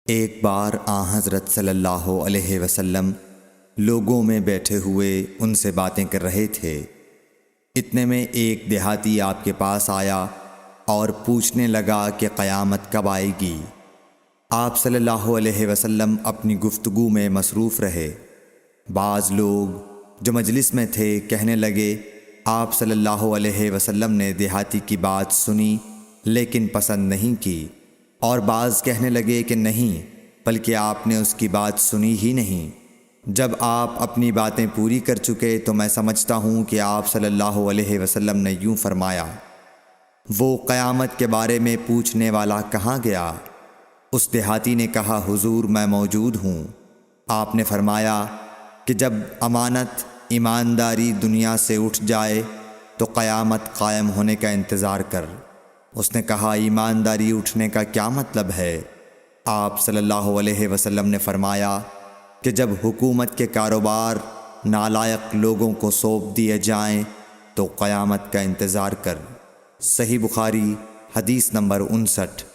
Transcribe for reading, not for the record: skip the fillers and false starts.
ایک بار حضرت صلی اللہ علیہ وسلم لوگوں میں بیٹھے ہوئے ان سے باتیں کر رہے تھے۔ اتنے میں ایک دیہاتی آپ کے پاس آیا اور پوچھنے لگا کہ قیامت کب آئے گی؟ آپ صلی اللہ علیہ وسلم اپنی گفتگو میں مصروف رہے۔ بعض لوگ جو مجلس میں تھے کہنے لگے، آپ صلی اللہ علیہ وسلم نے دیہاتی کی بات سنی لیکن پسند نہیں کی، اور بعض کہنے لگے کہ نہیں، بلکہ آپ نے اس کی بات سنی ہی نہیں۔ جب آپ اپنی باتیں پوری کر چکے تو میں سمجھتا ہوں کہ آپ صلی اللہ علیہ وسلم نے یوں فرمایا، وہ قیامت کے بارے میں پوچھنے والا کہاں گیا؟ اس دیہاتی نے کہا، حضور میں موجود ہوں۔ آپ نے فرمایا کہ جب امانت ایمانداری دنیا سے اٹھ جائے تو قیامت قائم ہونے کا انتظار کر۔ اس نے کہا، ایمانداری اٹھنے کا کیا مطلب ہے؟ آپ صلی اللہ علیہ وسلم نے فرمایا کہ جب حکومت کے کاروبار نالائق لوگوں کو سونپ دیے جائیں تو قیامت کا انتظار کر۔ صحیح بخاری حدیث نمبر 59۔